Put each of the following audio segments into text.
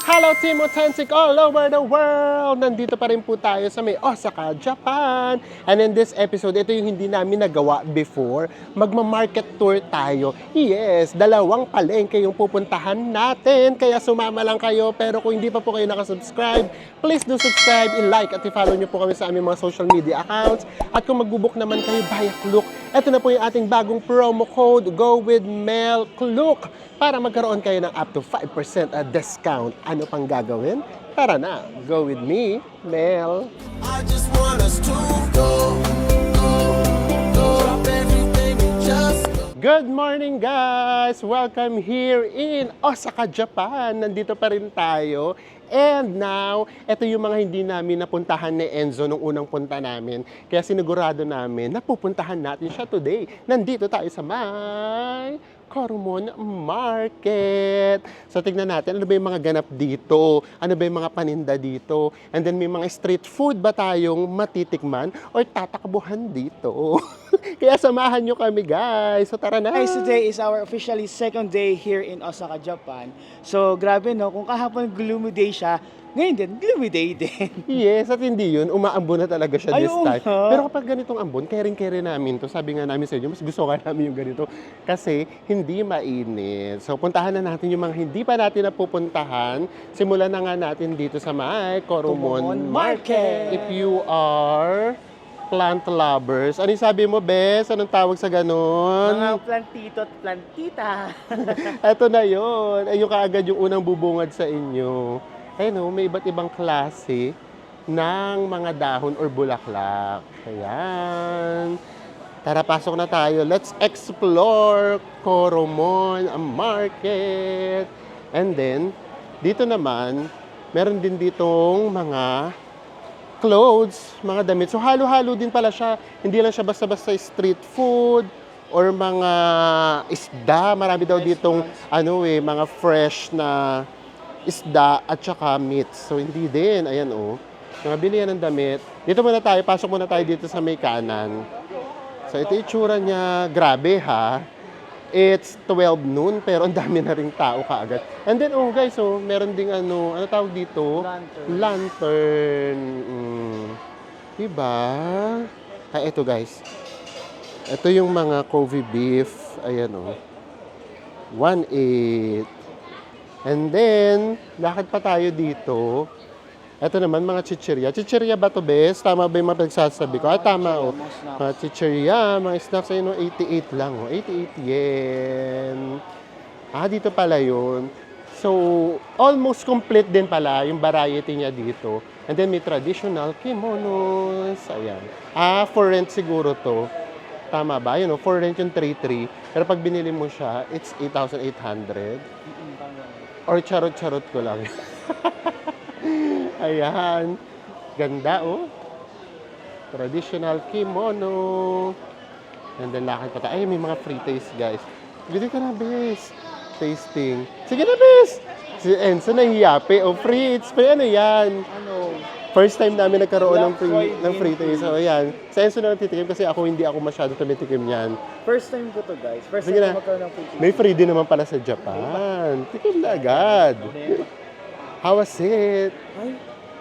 Hello Team Authentic all over the world! Nandito pa rin po tayo sa may Osaka, Japan. And in this episode, ito yung hindi namin nagawa before. Magma-market tour tayo. Yes, dalawang palengke yung pupuntahan natin. Kaya sumama lang kayo. Pero kung hindi pa po kayo nakasubscribe, please do subscribe, i-like at i-follow nyo po kami sa aming mga social media accounts. At kung mag-book naman kayo via Klook, ito na po yung ating bagong promo code, Go with Mel Klook, para magkaroon kayo ng up to 5% discount. Ano pang gagawin? Tara na, go with me, Mel. I just want us to go, go, go. Drop everything and just go. Good morning guys! Welcome here in Osaka, Japan. Nandito pa rin tayo. And now, ito yung mga hindi namin napuntahan ni Enzo nung unang punta namin. Kaya sinigurado namin na pupuntahan natin siya today. Nandito tayo sa may Koromon Market. So tignan natin, ano ba yung mga ganap dito? Ano ba yung mga paninda dito? And then may mga street food ba tayong matitikman or tatakbuhan dito? Kaya samahan nyo kami guys. So tara na! Guys, today is our officially second day here in Osaka, Japan. So, grabe no, kung kahapon gloomy day siya, ngayon din, gloomy day din. Yes, at hindi yun, umaambon na talaga siya this Ay, oo time. nga. Pero kapag ganitong ambon, kering-kere namin to. Sabi nga namin sa inyo, mas gusto ka namin yung ganito. Kasi hindi mainit. So puntahan na natin yung mga hindi pa natin napupuntahan. Simulan na nga natin dito sa may Koromon Koromon Market. Market. If you are plant lovers. Ano yung sabi mo, Bes? Anong tawag sa ganon? Mga plantito at plantita. Eto na yun. Ay, yung kaagad yung unang bubungad sa inyo. Ayun, may iba't ibang klase ng mga dahon or bulaklak. Ayan. Tara, pasok na tayo. Let's explore Koromon Market. And then, dito naman, meron din ditong mga clothes, mga damit. So, halo-halo din pala siya. Hindi lang siya basta-basta street food or mga isda. Marami daw ditong mga fresh na isda at saka meat. So, hindi din. Ayan, oh. Mga bilihan ng damit. Dito muna tayo. Pasok muna tayo dito sa may kanan. So, ito yung itsura niya. Grabe, ha? It's 12 noon, pero ang dami na ring tao kaagad. And then, oh, guys, oh, meron ding ano tawag dito? Lantern. Lantern. Diba? Ay, ito, guys. Ito yung mga Kobe beef. Ayan, oh. 1.8. And then, lakad pa tayo dito. Ito naman, mga chichirya. Chichirya ba to, Bes? Tama ba yung mga pagsasabi ko? Tama, oh. Mga snacks. Mga chichirya, mga snacks, ayun, 88 lang, oh. 88 yen. Dito pala yun. So, almost complete din pala yung variety niya dito. And then, may traditional kimonos. Ayan. For rent siguro to. Tama ba? Yun, for rent yung 3,300. Pero pag binili mo siya, it's 8,800. Or charot-charot ko lang. Ayan. Ganda, oh. Traditional kimono. And then, lakad pa tayo. Ay, may mga free taste, guys. Bili ka na, Bes. Tasting. Sige na, Bes. Si Enzo nahiyapi. Oh, free. It's free. Ano yan? Ano? First time namin nagkaroon ng Black free taste. So, ayan. Sa Enzo na nagtitikim kasi ako hindi ako masyado tumitikim yan. First time ko to, guys. First Sige time na. ko magkaroon ng free May free din naman pala sa Japan. Tikim na agad. How was it? Ay,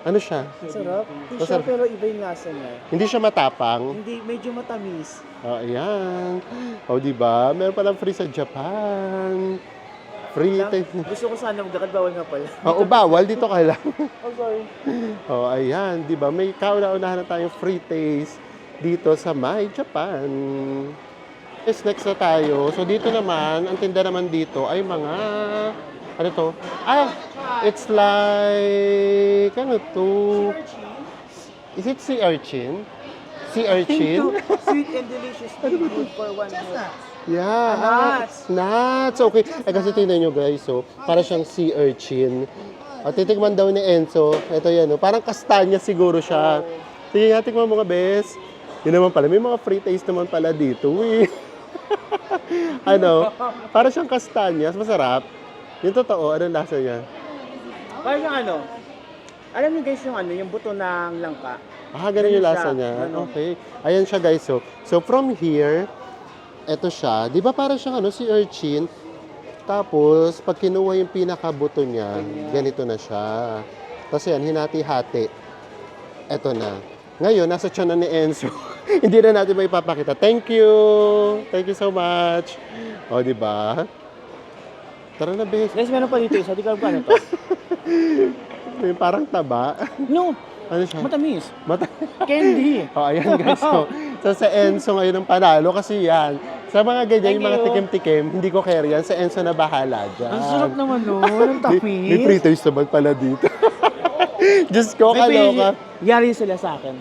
Ano siya? sarap. Hindi siya, Masarap. pero iba yung lasa niya. Hindi siya matapang. Hindi, medyo matamis. Oh, ayan. O, diba? Meron palang free sa Japan. Free taste. Gusto ko sana magdakad, bawal nga pala. Oo, bawal. Dito ka lang. Oh, sorry. Oh, ayan. Diba? May kauna-unahan na tayong free taste dito sa may Japan. Yes, next na tayo. So, dito naman, ang tinda naman dito ay mga... Ano to? It's like... Ano to? Is it sea urchin? Sea urchin? Sweet and delicious food for one meal. Yeah. Nuts. Nuts. Okay. Kasi tingnan nyo guys, so, para siyang sea urchin. Titikman daw ni Enzo. Ito yan, oh. Parang kastanya siguro siya. Sige nga, tikman mo nga, Bes. Yun naman pala. May mga free taste naman pala dito, eh. Para siyang kastanyas. Masarap. Yung totoo, anong lasa niya? Parang yung ano, alam niyo guys yung yung buto ng langka. Ganun yung Ganun lasa siya. niya. Ganun. Okay. Ayan siya guys. So from here, eto siya. Di ba para siyang si urchin? Tapos, pag kinuha yung pinakabuto niya, ganito na siya. Tapos yan, hinati-hati. Eto na. Ngayon, nasa tiyan na ni Enzo. Hindi na natin may ipapakita. Thank you! Thank you so much! O, di ba? Tara na, bes. Guys, meron pa dito isa. Di ka alam kung ano to. Yung parang taba. No, Ano siya? matamis. Mata- Candy. O, ayan guys. So, sa Enzo ngayon ang panalo kasi yan. Sa mga ganyan, yung mga Thank you. tikim-tikim, hindi ko care yan. Sa Enzo na bahala dyan. Ang sarap naman nun. Ang tamis. May pre-taste naman pala dito. Diyos ko, kaloka. Yari sila sa akin.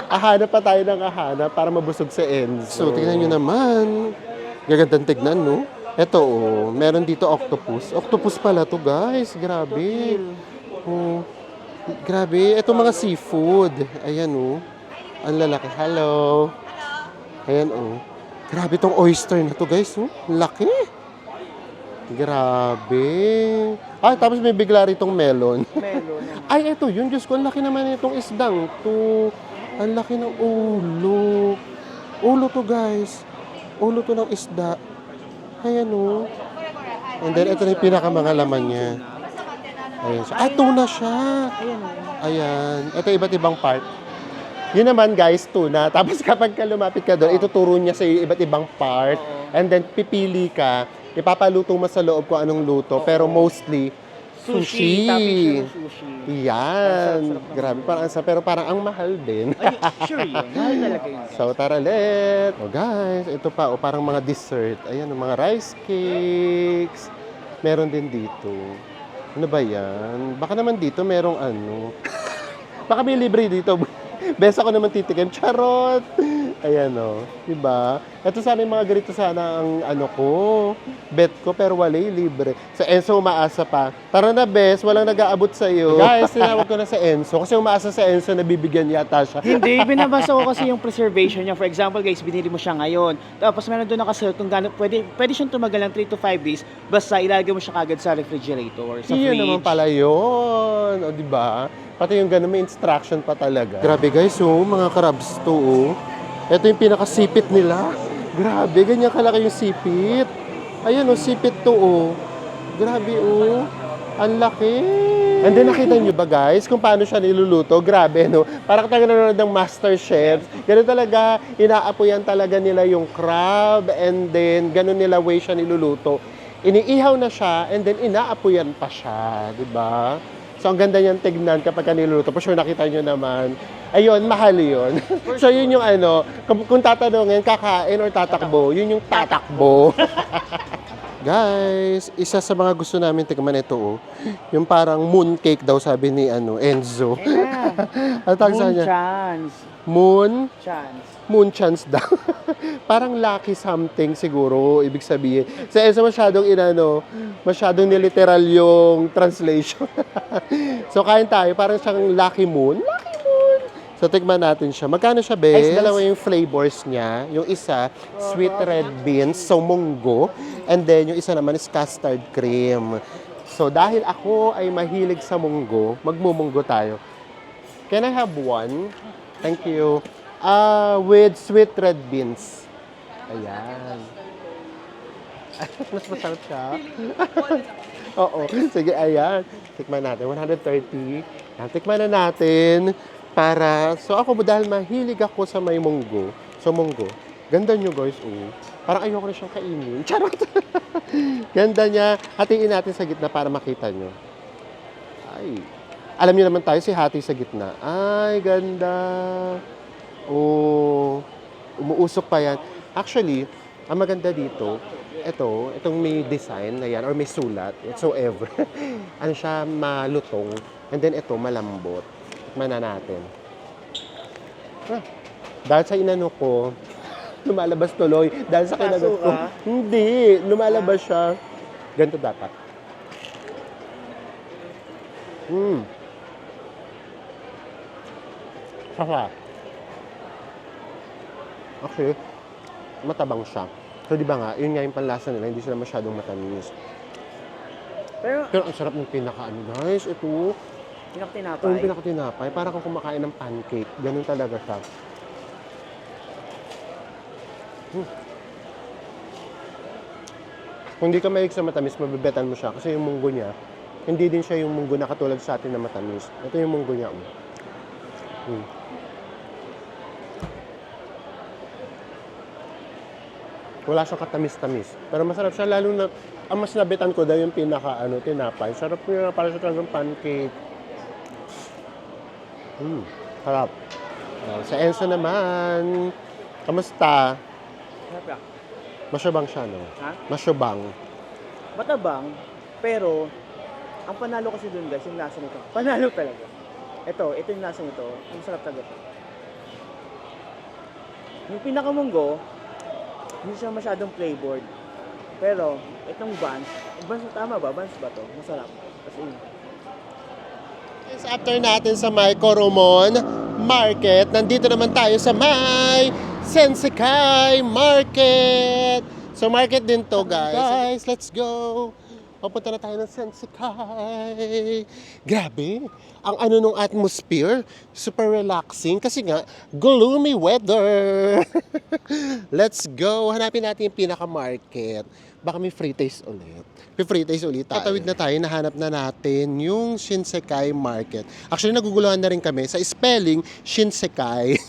Ahanap pa tayo ng ahanap para mabusog sa Enzo. So, tingnan nyo naman. Gagandang tignan, no? Ito, oh. Meron dito octopus. Octopus pala to, guys. Grabe. Oh. Grabe. Ito mga seafood. Ayan, oh. Ang lalaki. Hello. Ayan, oh. Grabe tong oyster na to, guys. Oh. Laki. Grabe. Ay, tapos may bigla ritong melon. Melon. Ay, eto yun. Diyos ko, ang laki naman itong isdang to. Ang laki ng ulo. Ulo to, guys. Ulo to ng isda. Ayan, o. And then, ito na yung pinakamanga laman niya. Ayan siya. Ay, tuna siya. Ayan. Ito iba't ibang part. Yun naman, guys, tuna. Tapos kapag ka lumapit ka doon, ituturo niya sa iyo iba't ibang part. And then, pipili ka. Ipapaluto mo sa loob kung anong luto. Pero mostly, sushi. Topping siya ng sushi. Yan. Sarap naman. Grabe, parang ang sarap. Pero parang ang mahal din. Ay, sure yun. Mahal talaga yun. So, tara let. O guys, ito pa. O parang mga dessert. Ayan, mga rice cakes. Meron din dito. Ano ba yan? Baka naman dito merong ano. Baka may libre dito. Besa ko naman titikim. Charot! Ayan o. Diba? Ito sana yung mga ganito sana ang ano ko. Bet ko, pero wala yung libre. Sa Enzo, umaasa pa. Tara na, Bes. Walang nag-aabot sa'yo. Guys, tinawag ko na sa Enzo. Kasi umaasa sa Enzo na bibigyan yata siya. Hindi, binabasa ko kasi yung preservation niya. For example, guys, binili mo siya ngayon. Tapos meron doon nakasulat kung gano'n, pwede siyang tumagal ng 3 to 5 days basta ilagay mo siya kagad sa refrigerator, sa Yun fridge. naman pala yun. O, diba? Pati yung gano'n, may instruction pa talaga. Grabe guys, oh, mga karabs to, oh. Ito yung pinakasipit nila. Grabe, ganyan kalaki yung sipit. Ayan, oh, sipit to, oh. Grabe, oh. Ang laki. And then, nakita nyo ba, guys, kung paano siya niluluto? Grabe, no? Parang tayo nanonood ng MasterChef. Ganun talaga, inaapoyan talaga nila yung crab. And then, ganun nila way siya niluluto. Iniihaw na siya, and then inaapoyan pa siya. Diba? So, ang ganda niyan tignan kapag niluluto. For sure, nakita nyo naman. Ayun, mahal yun. So, yun yung ano, kung tatanungin, kakain or tatakbo, yun yung tatakbo. Guys, isa sa mga gusto namin tikman ito, oh. Yung parang moon cake daw, sabi ni Enzo. Yeah. Ano tawag sa Moon kanya? chance. Moon Chance. chance daw. Parang lucky something siguro, ibig sabihin. Sa Enzo masyadong niliteral yung translation. So, kain tayo, parang siyang lucky moon. Lucky moon! So, tikman natin siya. Magkano siya, Bes? Dalawa yung flavors niya. Yung isa, sweet red beans, so munggo. And then, yung isa naman is custard cream. So, dahil ako ay mahilig sa munggo, magmumunggo tayo. Can I have one? Thank you. With sweet red beans. Ayan. Mas masarap siya. Oo. Sige, ayan. Tikman natin. 130. Ayan, tikman na natin. So ako dahil mahilig ako sa may munggo. So munggo. Ganda nyo guys. Oh. Parang ayoko na siyang kainin. Charot. Ganda niya. Hatiin natin sa gitna para makita nyo. Ay. Alam niyo naman tayo si hati sa gitna. Ay, ganda. Oh, umuusok pa yan. Actually, ang maganda dito, itong may design na yan, or may sulat, whatsoever. Ano siya, malutong. And then ito, malambot. Tikman na natin. Dahil sa inano ko, lumalabas tuloy. Dahil sa kinagat ko. Nasuka? Hindi, lumalabas siya. Ganito dapat. Sarap. Actually, matabang siya. So, di ba nga, yun nga yung panlasa nila, hindi sila masyadong matamis. Pero ang sarap ng guys. Ito, Pinakatinapay. yung pinakatinapay, parang kung kumakain ng pancake. Ganun talaga siya. Kung hindi ka mahilig sa matamis, mabibetan mo siya. Kasi yung munggo niya, hindi din siya yung munggo na katulad sa atin na matamis. Ito yung munggo niya. Wala siyang katamis-tamis. Pero masarap siya, lalo na, ang mas nabitan ko dahil yung tinapay. Sarap niya, para siya talagang pancake. Sarap. Sa Enzo naman, kamusta? Masyabang siya, no? Ha? Masyabang. Matabang, pero ang panalo kasi dun guys, yung lasa nito. Panalo talaga. Ito yung lasa nito. Ang sarap talaga. Yung pinakamunggo, hindi siya masyadong flavored. Pero, itong buns tama ba? Buns ba to? Masarap. Kasi Yes, after natin sa may Coromon Market, nandito naman tayo sa may Sensekai Market. So market din to, guys. Guys, let's go. Papunta na tayo ng Sensekai. Grabe, ang ano nung atmosphere, super relaxing kasi nga gloomy weather. Let's go. Hanapin natin yung pinaka-market. Baka may free taste ulit. May free taste ulit tayo. Tatawid na tayo, nahanap na natin yung Shinsekai Market. Actually, naguguluhan na rin kami sa spelling Shinsekai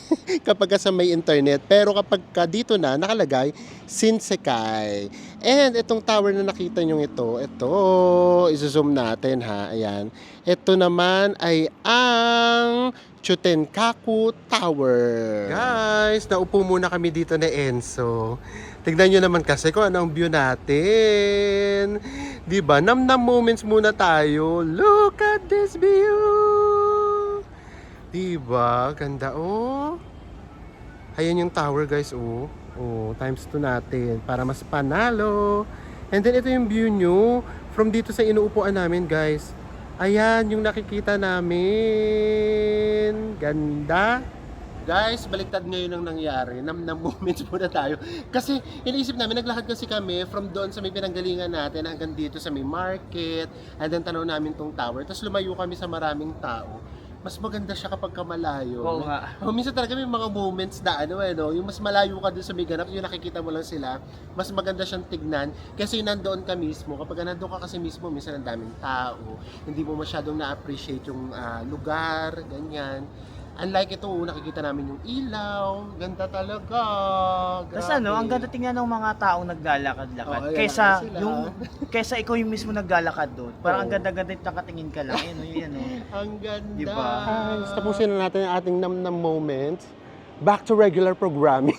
kapag sa may internet. Pero kapag dito na, nakalagay Shinsekai. And itong tower na nakita nyo ito, izo-zoom natin ha, ayan. Ito naman ay ang Chutenkaku Tower. Guys, naupo muna kami dito na Enzo. Tignan nyo naman kasi kung anong view natin. Diba? Namnam moments muna tayo. Look at this view! Diba? Ganda, oh. Ayan yung tower, guys, oh. Oh, times 2 natin para mas panalo. And then ito yung view nyo from dito sa inuupuan namin, guys. Ayan yung nakikita namin. Ganda. Guys, baliktad ngayon ang nangyari. Namnam moments muna tayo. Kasi iniisip namin, naglakad kasi kami from doon sa may pinanggalingan natin hanggang dito sa may market. And then tanaw namin tong tower. Tapos lumayo kami sa maraming tao. Mas maganda siya kapag kamalayo. Oo nga. Minsan talaga may mga moments na yung mas malayo ka dun sa may ganap, yung nakikita mo lang sila, mas maganda siyang tignan. Kasi nandoon ka mismo, kapag nandoon ka kasi mismo, minsan ang daming tao, hindi mo masyadong na-appreciate yung lugar, ganyan. Unlike ito, nakikita namin yung ilaw, ganda talaga. Tapos ang ganda tingnan ng mga taong naglalakad-lakad. Oo, ayan Kaysa na sila. kaysa ikaw yung mismo naglalakad doon. Parang Oo. ang ganda-ganda yung nakatingin ka lang. Yan. Ang ganda. Diba? Guys, tapusin na natin ang ating namnam moments. Back to regular programming.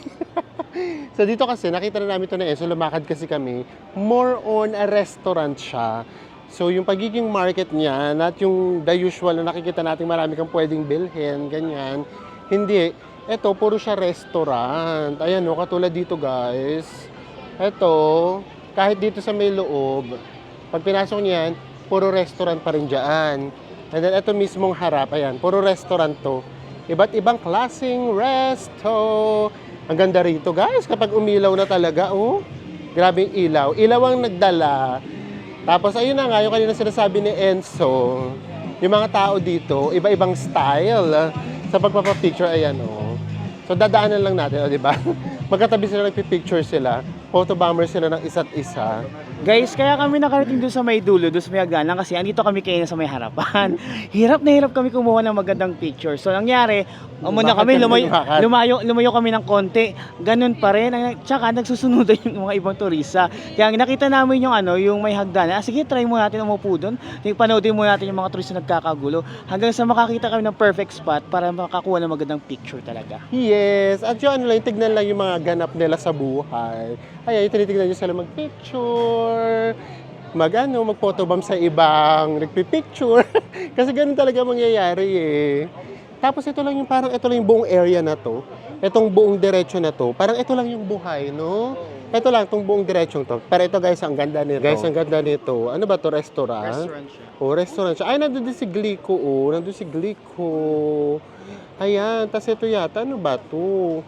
So dito kasi, nakita na namin ito na Enzo, lumakad kasi kami. More on a restaurant siya. So yung pagiging market niya, not yung the usual na nakikita natin marami kang pwedeng bilhin, ganyan. Hindi. Ito, puro siya restaurant. Ayan o, katulad dito guys. Ito, kahit dito sa may loob, pag pinasok niyan, puro restaurant pa rin dyan. And then ito mismong harap, ayan, puro restaurant to. Iba't ibang klaseng resto. Ang ganda rito guys, kapag umilaw na talaga, oh. Grabe yung ilaw. Ilaw ang nagdala. Tapos ayun na nga, yung kanina sinasabi ni Enzo, yung mga tao dito, iba-ibang style sa pagpapapicture, ayan o. So dadaanan lang natin, di ba? Magkatabi sila, nagpipicture sila, photobomber sila ng isa't isa. Guys, kaya kami nakarating doon sa may dulo, doon sa may hagdanan kasi andito kami kayo sa may harapan. Hirap na hirap kami kumuha ng magandang picture. So nangyari, muna kami, lumayo kami ng konti. Ganun pa rin. Tsaka nagsusunodan yung mga ibang turista. Kaya nakita namin yung may hagdanan. Sige, try mo natin umupo doon. Panoodin mo natin yung mga turista nagkakagulo. Hanggang sa makakita kami ng perfect spot para makakuha ng magandang picture talaga. Yes, at yung tignan lang yung mga ganap nila sa buhay. Ayan, tinitignan nyo sila mag-picture, mag-photobomb sa ibang nagpipicture. Kasi ganun talaga mangyayari eh. Tapos ito lang yung buong area na to. Itong buong diretsyo na to. Parang ito lang yung buhay, no? Ito lang, itong buong diretsyong to. Pero ito guys, ang ganda nito. Guys, ang ganda nito. Ano ba to? Restaurant? Restaurant siya. Oh, restaurant siya. Ay, nandun din si Glico, oh. Nandun si Glico. Ayan, tas ito yata, ano ba to?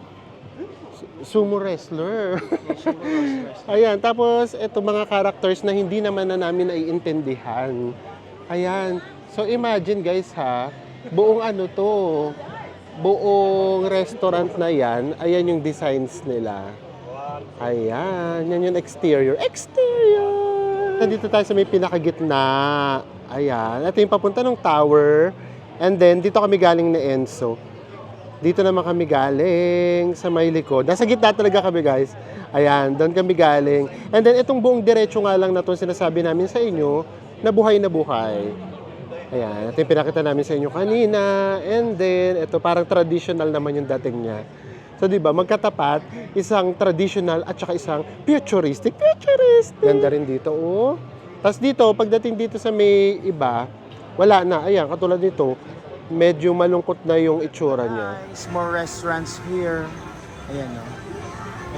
Sumo wrestler. Ayan, tapos ito mga characters na hindi naman na namin naiintindihan. Ayan. So imagine guys ha, buong buong restaurant na yan, ayan yung designs nila. Ayan, yan yung exterior. Exterior! Nandito tayo sa may pinakagitna. Ayan. Ito yung papunta ng tower. And then, dito kami galing na Enzo. Dito naman kami galing sa may likod. Nasa gitna talaga kami, guys. Ayan, doon kami galing. And then, itong buong diretso nga lang na itong sinasabi namin sa inyo, na buhay na buhay. Ayan, ito yung pinakita namin sa inyo kanina. And then, ito parang traditional naman yung dating niya. So, di ba, magkatapat, isang traditional at saka isang futuristic. Futuristic! Ganda rin dito, oh. Tapos dito, pagdating dito sa may iba, wala na. Ayan, katulad nito, medyo malungkot na yung itsura niya. Nice, more restaurants here. Ayan o.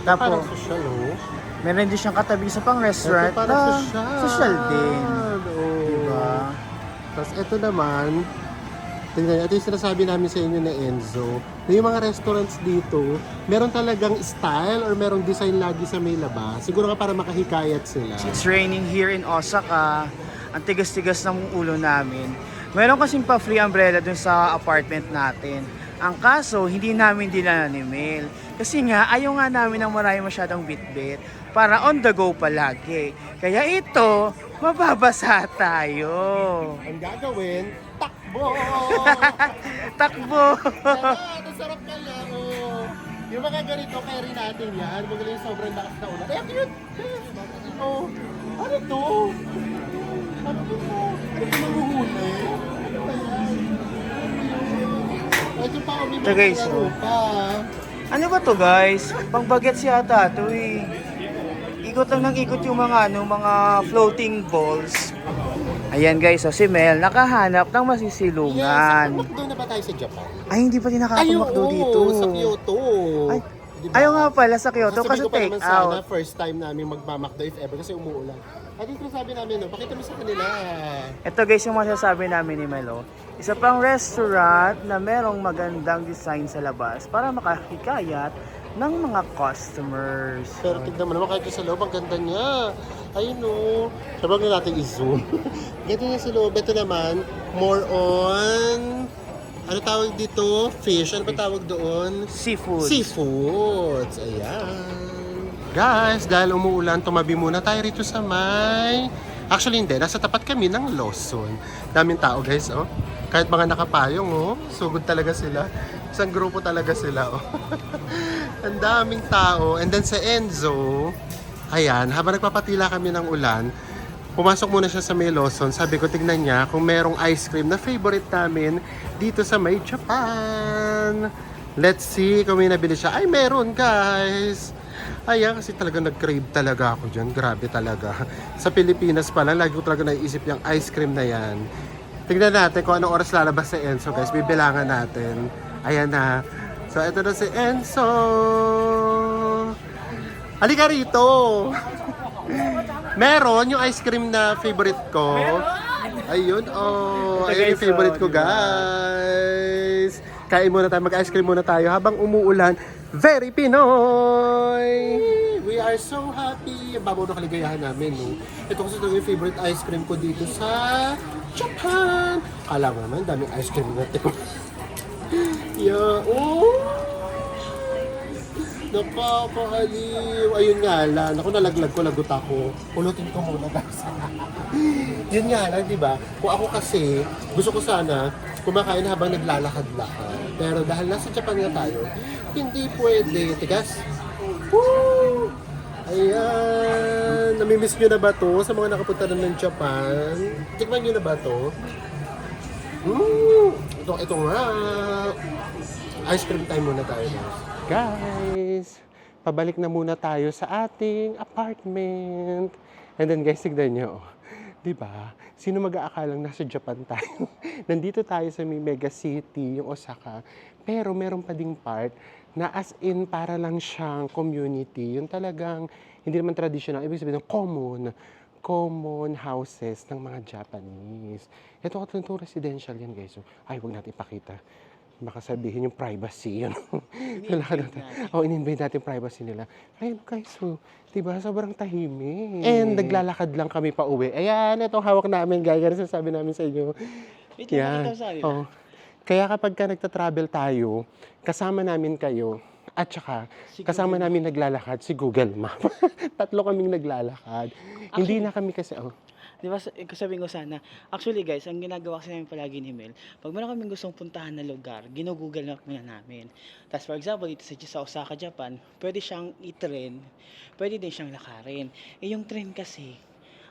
Parang Tapos, social, oh. meron din siyang katabi sa pang restaurant Ito parang na social. social din. Oh. Diba? Tapos ito naman, tingnan niyo, ito yung sinasabi namin sa inyo na Enzo, na yung mga restaurants dito, meron talagang style or merong design lagi sa may labas. Siguro nga para makahikayat sila. It's raining here in Osaka. Ang tigas-tigas ng ulo namin. Meron kasing pa free umbrella dun sa apartment natin. Ang kaso, hindi namin dinala ni Mel. Kasi nga, ayaw nga namin ng marami masyadong bitbit para on the go palagi. Kaya ito, mababasa tayo. Ang gagawin, takbo! Takbo! Ito sarap kaya, oh. Yung mga ganito, carry natin yan. Magaling sobrang lakas na ulan. Ay, cute! Oh, ano to? Ano to? Ano to mahuhuli? Medyo pa kami Ito, guys, mga oh. pa. Ano ba to guys? Pang bagets yata to eh. Ikot lang ng ikot yung mga mga floating balls. Ayan guys, so si Mel nakahanap ng Yes, masisilungan. McDo na ba tayo sa Japan? Ay, hindi pa din nakakamakdo dito. Sa Kyoto. Ay, Diba? ayaw nga pala sa Kyoto Sabi kasi ko pa take naman sana, out. first time namin magmamakdo if ever kasi umuulan. At ito sabi namin, no, pakita mo sa kanila. Ito guys yung masasabi namin ni Melo. Isa pang restaurant na merong magandang design sa labas para makahikayat ng mga customers. Pero tignan mo naman kahit sa loob, ang ganda niya. Ayun no. Sabag na natin i-zoom. Ganda niya sa loob. Ito naman, more on, ano tawag dito? Fish. Ano ba tawag doon? Seafood. Seafoods. Ayan. Guys, dahil umuulan, tumabi muna tayo rito sa may... Actually hindi, nasa tapat kami ng Lawson. Daming tao guys, oh. Kahit mga nakapayong, oh. Sugod talaga sila. Isang grupo talaga sila, oh. Ang daming tao. And then sa Enzo, ayan, habang nagpapatila kami ng ulan, pumasok muna siya sa may Lawson. Sabi ko, tignan niya kung merong ice cream na favorite namin dito sa may Japan. Let's see kung may nabili siya. Ay, meron guys. Ayan, kasi talaga nag-crave talaga ako dyan. Grabe talaga. Sa Pilipinas pa lang, lagi ko talaga naisip yung ice cream na yan. Tignan natin kung anong oras lalabas si Enzo guys. Bibilangan natin. Ayan na. So, ito na si Enzo. Halika rito. Meron yung ice cream na favorite ko. Ayun, oh. Ito, Ayun yung guys, favorite oh, ko, diba? guys. Kain muna tayo, mag-ice cream muna tayo habang umuulan. Very Pinoy! We are so happy. Babaw na kaligayahan namin, no? Ito kasi ito yung favorite ice cream ko dito sa Japan. Kala mo naman, daming ice cream natin. Yeah, oh! Nakakaaliw. Ayun nga lang. Ako nalaglag ko, lagot ako. Pulutin ko muna guys. Yun nga lang, di ba? Kung ako kasi, gusto ko sana kumakain habang naglalakad-lakad. Pero dahil nasa Japan nga tayo, hindi pwede. Tigas. Woo! Ayan. Namimiss nyo na ba to sa mga nakapunta na ng Japan? Tikman nyo na ba to? Ito nga. Ice cream time muna tayo guys. Guys, pabalik na muna tayo sa ating apartment. And then guys, tignan nyo. Diba? Sino mag-aakalang nasa Japan tayo? Nandito tayo sa may mega city, yung Osaka. Pero meron pa ding part na as in para lang siyang community. Yung talagang, hindi naman traditional, ibig sabihin common houses ng mga Japanese. Ito katulong residential yan guys. So, ay, huwag natin ipakita. Baka sabihin yung privacy, yun. In-invade natin privacy nila. Ayun guys, so, diba, sobrang tahimik. And naglalakad lang kami pa uwi. Ayan, itong hawak namin, guys. Ganun sasabi namin sa inyo. Yan. Oh. Kaya kapag ka nagta-travel tayo, kasama namin kayo, At saka, Si kasama Google namin naglalakad si Google Map. Tatlo kaming naglalakad. Hindi na kami kasi, Di ba, sabihin ko sana, actually guys, ang ginagawa kasi namin palagi ni Mel, pag meron kaming gustong puntahan na lugar, ginugoogle map muna namin. Tapos for example, dito sa Osaka, Japan, pwede siyang i-train, pwede din siyang lakarin. Eh yung train kasi,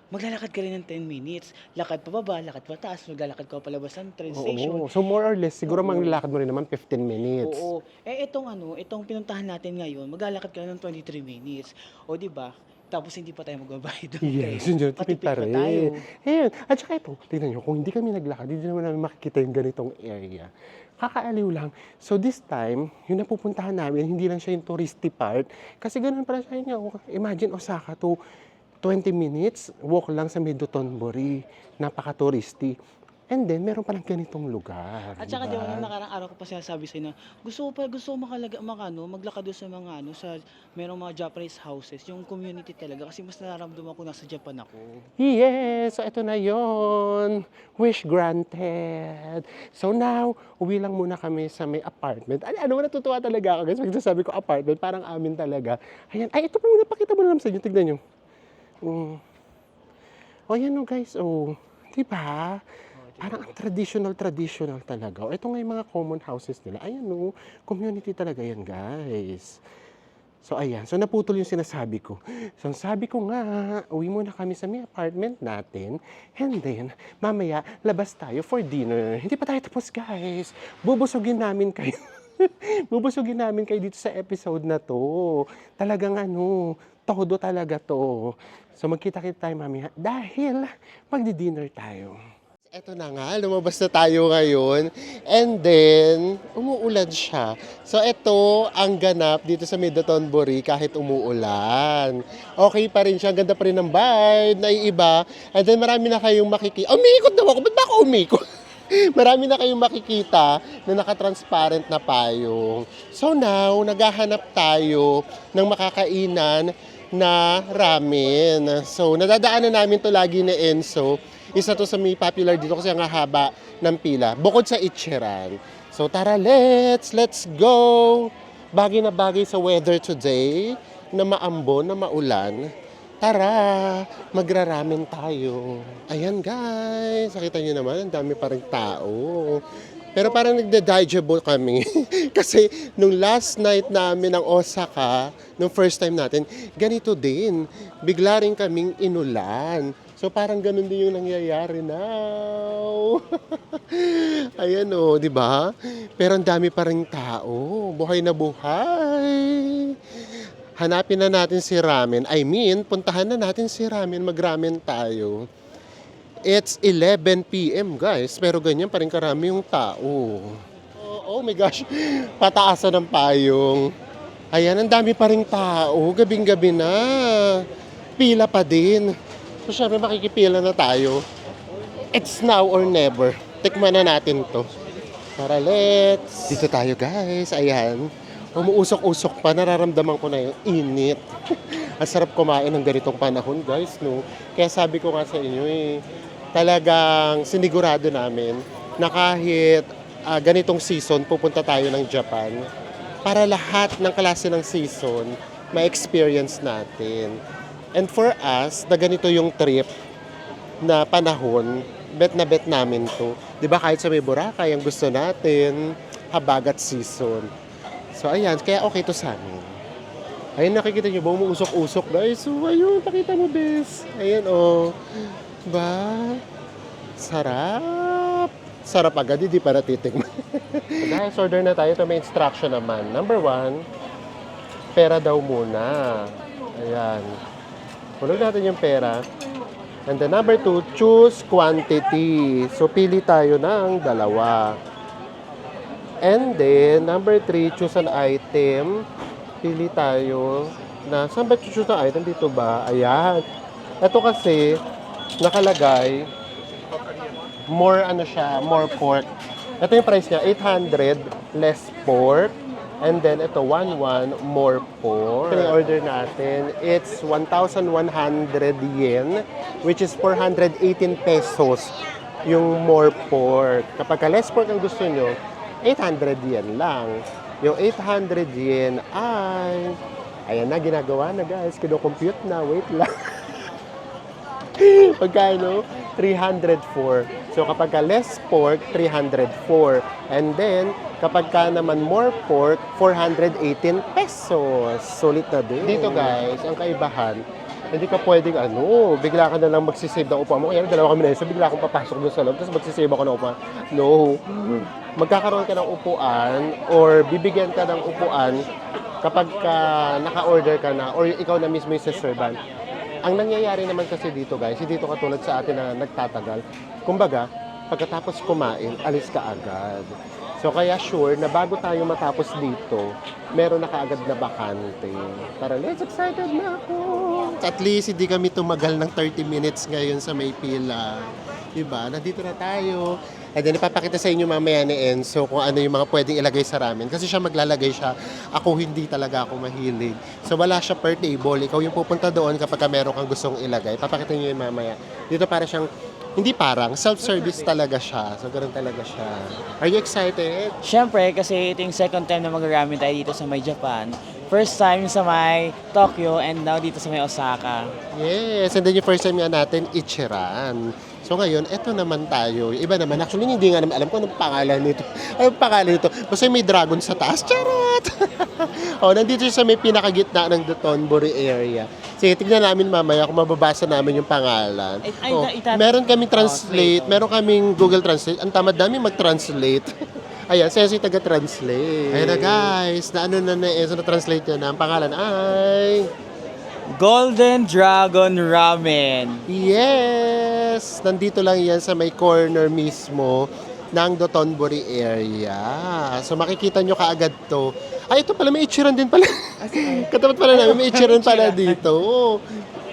maglalakad ka rin ng 10 minutes. Lakad pababa, lakad pataas, maglalakad ka palabas ng train station. oo. So more or less, siguro Oo. manglakad mo rin naman 15 minutes. Oo. Eh itong pinuntahan natin ngayon, maglalakad ka ng 23 minutes. O di ba? Tapos hindi pa tayo magbabayad ng Yes, train. yun, tipid pa rin. Ayan. At saka ito, tingnan nyo, kung hindi kami naglakad, hindi naman namin makikita yung ganitong area. Kakaaaliw lang. So this time, yung napupuntahan namin, hindi lang siya yung touristy part. Kasi ganun pala siya niya. Imagine Osaka to 20 minutes, walk lang sa Medotonbori. Napaka-touristy. And then, meron palang ganitong lugar. At saka di ba, nung nakarang araw ko pa sinasabi sa'yo na gusto ko maglakad doon sa mga sa merong mga Japanese houses, yung community talaga kasi mas nararamdaman ko nasa Japan ako. Yes! So, ito na yon. Wish granted. So now, uwi lang muna kami sa may apartment. Ano, natutuwa talaga ako guys. Pag sabi ko apartment, parang amin talaga. Ayan. Ay, ito pa muna. Pakita mo na naman sa inyo. Tignan nyo. O, yan o guys. O, diba? Parang ang traditional talaga. O, ito nga yung mga common houses nila. Ayan o, community talaga yan, guys. So, ayan. So, naputol yung sinasabi ko. So, ang sabi ko nga, uwi muna kami sa may apartment natin. And then, mamaya, labas tayo for dinner. Hindi pa tayo tapos, guys. Bubusugin namin kayo. Bubusugin namin kayo dito sa episode na to. Talagang todo talaga to. So, magkita-kita tayo mamaya dahil magdi-dinner tayo. Eto na nga, lumabas na tayo ngayon. And then, umuulan siya. So, ito ang ganap dito sa Medotonbori kahit umuulan. Okay pa rin siya. Ganda pa rin ng vibe, naiiba. And then, marami na kayong makikita. Umiikot daw ako. Ba't ba ako umikot? Marami na kayong makikita na nakatransparent na payong. So now, naghahanap tayo ng makakainan na ramen. So, nadadaanan namin to lagi ni Enzo. Isa to sa may popular dito kasi ang haba ng pila. Bukod sa Ichiran. So, tara, let's go! Bagay na bagay sa weather today, na maambon, na maulan. Tara, magraramen tayo. Ayan guys, nakita nyo naman, ang dami pa rin tao. Pero parang nagda-digestible kami. Kasi nung last night namin ng Osaka, nung first time natin, ganito din. Bigla rin kaming inulan. So parang ganun din yung nangyayari now. Ayan o, di ba? Pero ang dami pa rin tao. Buhay na buhay. Hanapin na natin si ramen. I mean, puntahan na natin si ramen. Mag-ramen tayo. It's 11 p.m. guys. Pero ganyan pa rin karami yung tao. Oh my gosh. Pataasan ng payong. Ayan, ang dami pa rin tao. Gabing-gabi na. Pila pa din. So, syempre makikipila na tayo. It's now or never. Tikman na natin to. Tara, let's. Dito tayo guys. Ayan. Umuusok-usok pa. Nararamdaman ko na yung init. Ang sarap kumain ng ganitong panahon guys. No? Kaya sabi ko nga sa inyo talagang sinigurado namin na kahit ganitong season pupunta tayo ng Japan para lahat ng klase ng season ma-experience natin. And for us, na ganito yung trip na panahon, bet na bet namin to. Di ba kahit sa may Boracay, ang gusto natin, habagat season. So ayan, kaya okay to sa amin. Ayun, nakikita nyo ba, umuusok-usok guys. So ayun, pakita mo bes. Ayun Ba? Sarap. Sarap agad, hindi para titikman. Guys, order na tayo. Ito may instruction naman. Number 1, pera daw muna. Ayan. Hulog natin yung pera. And then number 2, choose quantity. So, pili tayo ng 2. And then, number 3, choose an item. Pili tayo na, saan ba choose ang item? Dito ba? Ayan. Ito kasi, nakalagay, more pork. Ito yung price niya, 800 less pork. And then ito, 1,100 more pork. Ito yung order natin. It's 1,100 yen, which is 418 pesos yung more pork. Kapag less pork ang gusto nyo, 800 yen lang. Yung 800 yen ay, ayan na, ginagawa na guys. Kino-compute na, wait lang. Pagkano? 304. So kapag ka less pork, 304. And then, kapag ka naman more pork, 418 pesos. Sulit na din. Dito guys, ang kaibahan, hindi ka pwedeng bigla ka na lang magsisave ng upuan mo. Kaya dalawa kami na yun, so bigla akong papasok doon sa loob, tapos magsisave ako ng upuan. No. Magkakaroon ka ng upuan or bibigyan ka ng upuan kapag ka naka-order ka na or ikaw na mismo yung servant. Ang nangyayari naman kasi dito guys, hindi dito katulad sa atin na nagtatagal. Kumbaga, pagkatapos kumain, alis ka agad. So kaya sure na bago tayo matapos dito, meron na kaagad na bakante. Tara, let's excited na ako. At least hindi kami tumagal ng 30 minutes ngayon sa may pila. Diba? Nandito na tayo. And then ipapakita sa inyo mamaya ni Enzo kung ano yung mga pwedeng ilagay sa ramen. Kasi siya maglalagay siya. Ako hindi talaga ako mahilig. So wala siya per table. Ikaw yung pupunta doon kapag meron kang gustong ilagay. Papakita nyo yung mamaya. Dito para siyang, hindi parang, self-service talaga siya. So ganoon talaga siya. Are you excited? Siyempre, kasi ito yung second time na mag-ramen tayo dito sa may Japan. First time sa may Tokyo and now dito sa may Osaka. Yes, and then yung first time nga natin, Ichiran. So ngayon, eto naman tayo. Yung iba naman, actually hindi nga naman alam ko anong pangalan nito. Anong pangalan nito? Basta may dragon sa taas. Charot! Nandito siya sa may pinakagitna ng Dotonbori area. Sige, tignan namin mamaya kung mababasa namin yung pangalan. Meron kaming translate, meron kaming Google Translate. Ang tamad namin mag-translate. Ayan, siya si taga-translate. Ayan na guys, na translate niya na. Ang pangalan ay... Golden Dragon Ramen. Yes! Nandito lang yan sa may corner mismo ng Dotonbori area. So makikita nyo kaagad to. Ay, ito pala, may Ichiran din pala. Katapat pala namin, may Ichiran pala dito.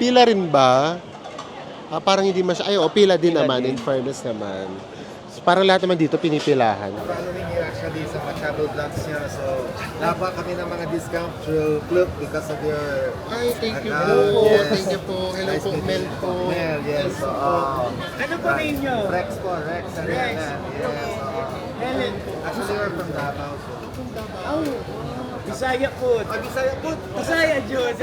Pila rin ba? Parang hindi masya. Ay, pila din naman, in fairness naman. So, parang lahat naman dito pinipilahan. Following here actually sa mga travel vlogs niya. So, napa kami ng mga discount through Club because of your... Ay, thank you account. po. Yes. Thank you po. Hello Nice po, meeting Mel you. po. Mel, yes. So, Ano po name nyo? Rex po, Rex. And Rex. Helen. Yes. Helen. Actually, we're from Davao. So. Bisaya food. Bisaya po. Bisaya, Diyos.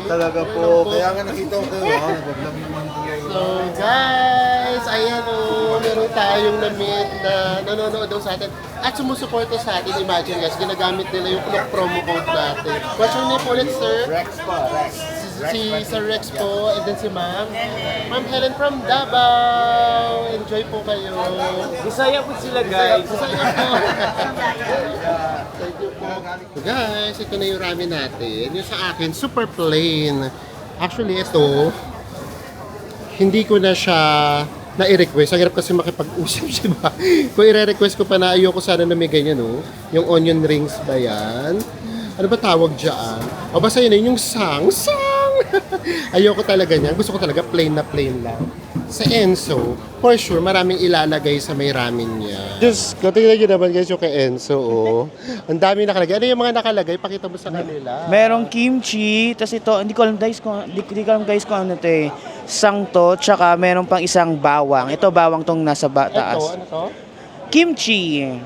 Talaga po. Kaya nga nakita ko kayo. Nag-vlog naman po. So guys, ayan meron tayong na-meet na nanonood daw sa atin at sumusuporta sa atin. Imagine guys, ginagamit nila yung Klook promo code natin. What's your name ulit, sir? Rex po, Rex. Si Sir Rex po, and then si Ma'am. Ma'am Helen from Davao. Enjoy po kayo. Bisaya food sila, guys. Masaya po. Thank you po. So guys, ito na yung ramen natin. Yung sa akin, super plain. Actually, ito, hindi ko na siya na-request. Ang hirap kasi makipag-usap siya ba? Kung i-request ko pa na ayoko sana na may ganyan, yung onion rings ba yan? Ano ba tawag dyan? O basta yun yung sang-sang! Ayoko talaga niyan. Gusto ko talaga plain na plain lang. Sa Enzo, for sure, maraming ilalagay sa may ramen niya. Diyos ko, tingnan nyo naman guys yung kay Enzo, Ang dami nakalagay. Ano yung mga nakalagay? Pakita mo sa kanila. Merong kimchi, tapos ito, hindi ko alam guys kung ano ito eh. Sang to, tsaka meron pang isang bawang. Ito bawang tong nasa taas. Ito, ano to? Kimchi.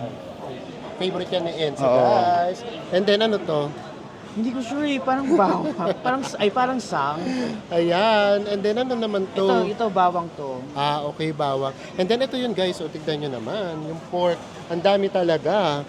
Favorite yan ni Enzo, Oo. guys. And then, ano to? Hindi ko sure eh, parang bawang. parang sang. Ayan. And then, ano naman to? Ito bawang to. Okay, bawang. And then, ito yun, guys. Tignan nyo naman. Yung pork. Ang dami talaga.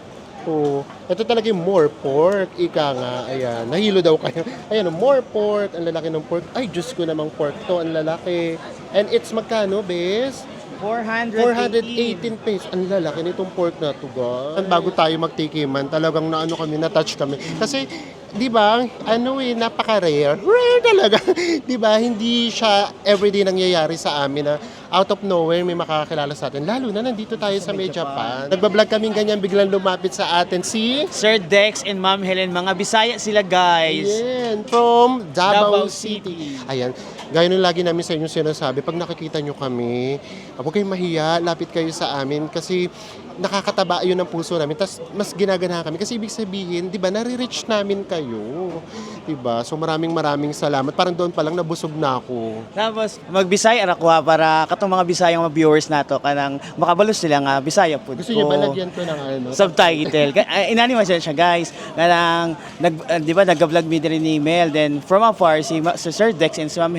Ito talaga yung more pork. Ika nga. Ayan. Nahilo daw kayo. Ayan, more pork. Ang lalaki ng pork. Ay, Diyos ko namang pork to. Ang lalaki. And it's magkano, bes? 418 pesos. Ang lalaki nitong pork na to, guys. Bago tayo magtikiman, talagang na-touch kami. Kasi, di ba, napaka-rare. Rare talaga. Di ba, hindi siya everyday nangyayari sa amin na out of nowhere may makakakilala sa atin. Lalo na nandito tayo sa may Japan. Nagbablog kaming ganyan, biglang lumapit sa atin si... Sir Dex and Ma'am Helen, mga Bisaya sila guys. Ayan, from Davao Davao City. City. Ayan. Gaya nung lagi namin sa inyo sinasabi, pag nakikita nyo kami, huwag kayong mahiya, lapit kayo sa amin kasi nakakataba yun ng puso namin. Tapos mas ginaganahan kami kasi ibig sabihin, di ba, nare-reach namin kayo. Di ba? So maraming salamat. Parang doon pa lang nabusog na ako. Tapos, magbisaya ako para katong mga Bisayang mga viewers nato kanang makabalos sila nga Bisaya po. Gusto niyo ba lagyan ko ng ano? Subtitle. Inanimasyon siya, guys. Kanang, di ba, nag-vlog me din ni Mel. Then, from afar, si Sir Dex and si Ma'am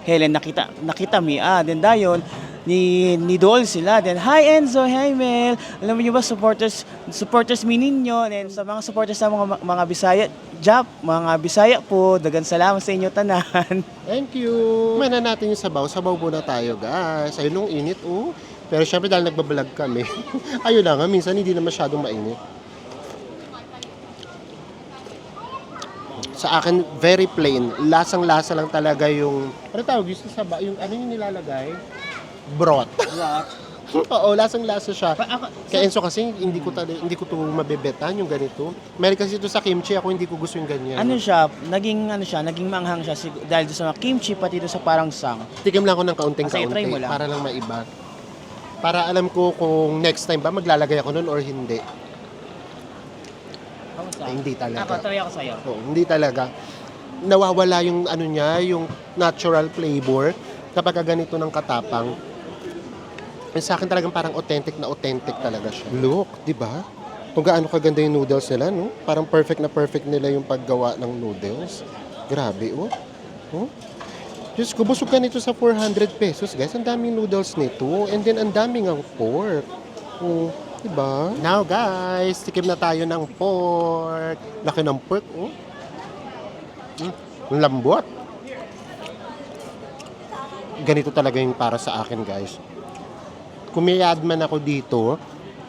Helen, nakita mi. Then, dayon, ni Dol sila. Then, hi Enzo, hi Mel. Alam niyo ba, supporters mi ninyo. Then, sa mga supporters sa mga Bisaya, mga Bisaya po, dagan salamat sa inyo tanan. Thank you. Mana natin yung sabaw. Sabaw muna tayo, guys. Ayun nung init, oh. Pero syempre dahil nagbablog kami. Ayun na nga, minsan hindi na masyadong mainit. Sa akin, very plain. Lasang-lasa lang talaga yung... Ano tawag yung sabaw? Yung ano yung nilalagay? Broth. Oo, lasang-lasa siya. Kaya Enzo kasi hindi ko to mabebetan yung ganito. Meron kasi ito sa kimchi, ako hindi ko gusto yung ganyan. Naging manghang siya dahil doon sa mga kimchi pati doon sa parang sang. Tikim lang ako ng Kasi try mo kaunting-kaunti lang. para lang maiba. Para alam ko kung next time ba maglalagay ako nun or hindi. Ay, hindi talaga. Ako, try ako sa'yo. Oo, hindi talaga. Nawawala yung ano niya, yung natural flavor kapag ganito ng katapang. And sa akin talagang parang authentic talaga siya. Look, di ba? Kung gaano kaganda yung noodles nila, no? Parang perfect na perfect nila yung paggawa ng noodles. Grabe, oh. Oh. Diyos ko, busog ka nito sa 400 pesos, guys. Ang daming noodles nito. And then, ang daming ang pork. Oh, diba? Now, guys, tikim na tayo ng pork. Laki ng pork, oh. Ang lambot. Ganito talaga yung para sa akin, guys. Kung may add man ako dito,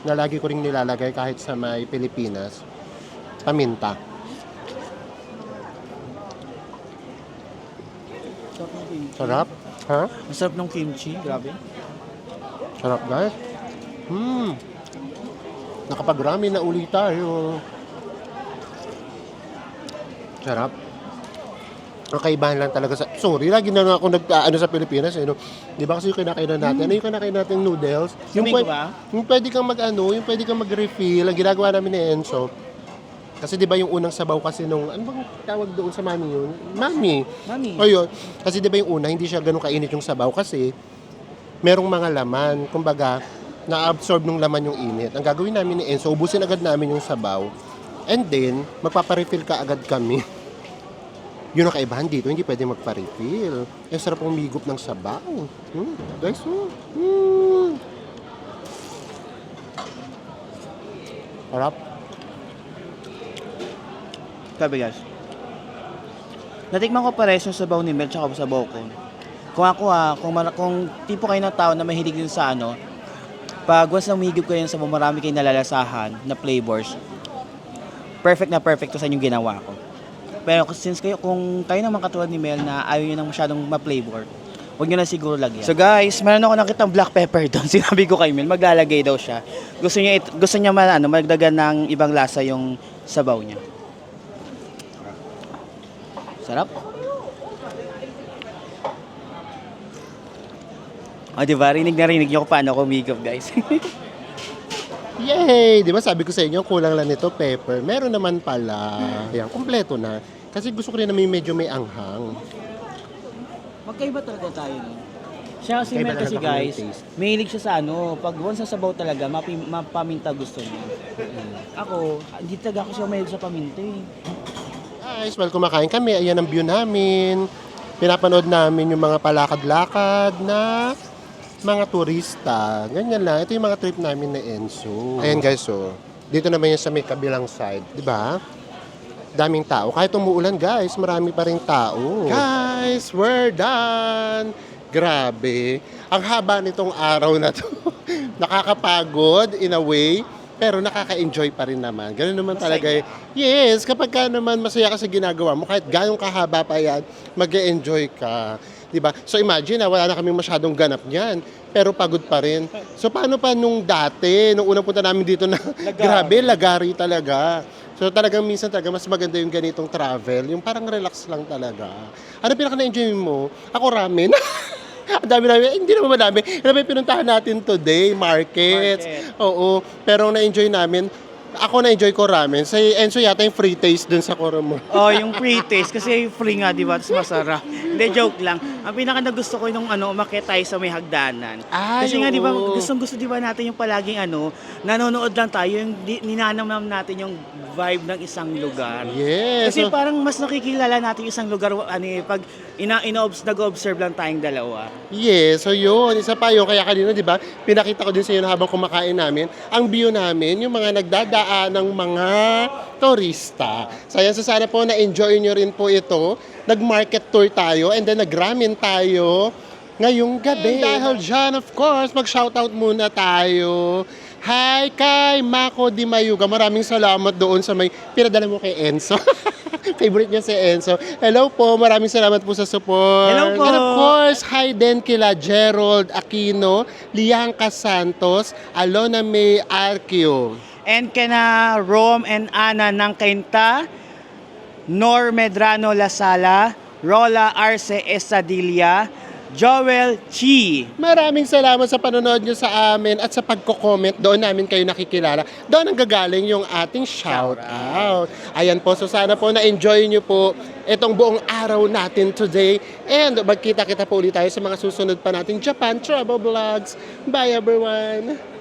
na lagi ko ring nilalagay kahit sa may Pilipinas, paminta. Sarap. Ha? Masarap ng kimchi, grabe. Sarap, guys. Nakapagrami na uli tayo. Sarap. Ang kaibahan lang talaga sa... Sorry, lagi na nga ako nag-ano sa Pilipinas. Eh, no? Di ba kasi yung kinakainan natin? Ano yung kinakain natin noodles? Sabihin ko ba? Yung pwede kang yung pwede kang mag-refill. Ang ginagawa namin ni Enzo. Kasi di ba yung unang sabaw kasi nung... Ano bang tawag doon sa mami yun? Mami. Ayun. Kasi di ba yung una, hindi siya ganun kainit yung sabaw kasi merong mga laman. Kumbaga, na-absorb nung laman yung init. Ang gagawin namin ni Enzo, ubusin agad namin yung sabaw. And then, magpaparefill ka agad kami. Yun ang kaibahan dito, hindi pwede magpa-refill. Ang sarap umigop ng sabaw. Guys, Sarap. Sabi guys. Natikman ko pares yung sabaw ni Mel tsaka sabaw ko. Kung ako kung tipo kayo ng tao na mahilig din sa ano, pag once na umigop kayo ng sabaw, marami kayong nalalasahan na flavors. Perfect na perfect to sa inyong ginawa ko. Pero since kung kayo naman katulad ni Mel na ayaw nyo nang masyadong ma-flavor, huwag nyo na siguro lagyan. So guys, meron ako nakitang black pepper doon. Sinabi ko kay Mel, maglalagay daw siya. Gusto niya magdagan ng ibang lasa yung sabaw niya. Sarap. Diba? Rinig nyo kung paano ako umigop, guys. Yay! Di ba sabi ko sa inyo, kulang lang nito pepper. Meron naman pala. Ayan, kompleto na. Kasi gusto ko rin na medyo may anghang. Magkaiba talaga tayo, no? Siya si Kaiba Mel kasi talaga kami ng guys, taste. mahilig siya sa ano, pag once sa sabaw talaga, mapaminta gusto niya. Ako, hindi talaga ako siya mahilig sa paminta eh. Guys, while kumakain kami, ayan ang view namin. Pinapanood namin yung mga palakad-lakad na mga turista. Ganyan lang. Ito yung mga trip namin na Enzo. Ayan guys, so. Dito naman yung sa may kabilang side. Di ba? Daming tao. Kahit umuulan guys, marami pa rin tao. Guys, we're done! Grabe. Ang haba nitong araw na to. Nakakapagod in a way. Pero nakaka-enjoy pa rin naman. Ganun naman talaga. Yes, kapag ka naman masaya ka sa ginagawa mo, kahit ganong kahaba pa yan, mag-enjoy ka. Diba? So imagine wala na kami masyadong ganap niyan. Pero pagod pa rin. So paano pa nung dati, nung unang punta namin dito na, grabe, lagari talaga. So talagang minsan talaga mas maganda yung ganitong travel, yung parang relax lang talaga. Ano pinaka na-enjoy mo? Ako ramen. Ang dami namin, hindi naman madami. Alam mo, pinuntahan natin today, markets. Oo, pero ang na-enjoy namin, ako na-enjoy ko ramen. Sa Enzo yata yung free taste dun sa Koromo. Oh, yung pre-taste kasi free nga, di ba? Tapos masarap. Hindi, joke lang. Ang pinaka nagusto ko nung umakyat tayo sa may hagdanan. Ay, Kasi nga, di ba, oo. gustong-gusto di ba natin yung palaging nanonood lang tayo, yung ninanamnam natin yung vibe ng isang lugar. Yes. Kasi So, parang mas nakikilala natin yung isang lugar pag nag-observe lang tayong dalawa. yes, so yun, isa pa yun. Kaya kanina, di ba, pinakita ko din sa inyo na habang kumakain namin, ang view namin, yung mga nagdadaan ng mga turista. So, ayan, so sana po na-enjoy nyo rin po ito. Nag-market tour tayo and then nag-ramen tayo ngayong gabi. And dahil dyan, of course, mag-shoutout muna tayo. Hi kay Mako Di Mayuga. Maraming salamat doon sa may pinadala mo kay Enzo. Favorite niya si Enzo. Hello po, maraming salamat po sa support. Hello po. And of course, hi din kila Gerald Aquino, Lianca Santos, Alona May Arquio. And kana Rom and Ana ng Kainta, Nor Medrano Lasala, Rola Arce Estadilla, Joel Chi. Maraming salamat sa panonood nyo sa amin at sa pagko-comment. Doon namin kayo nakikilala. Doon ang gagaling yung ating shout-out. Ayan po, so sana po na-enjoy nyo po itong buong araw natin today. And magkita-kita po ulit tayo sa mga susunod pa nating Japan Travel Vlogs. Bye everyone!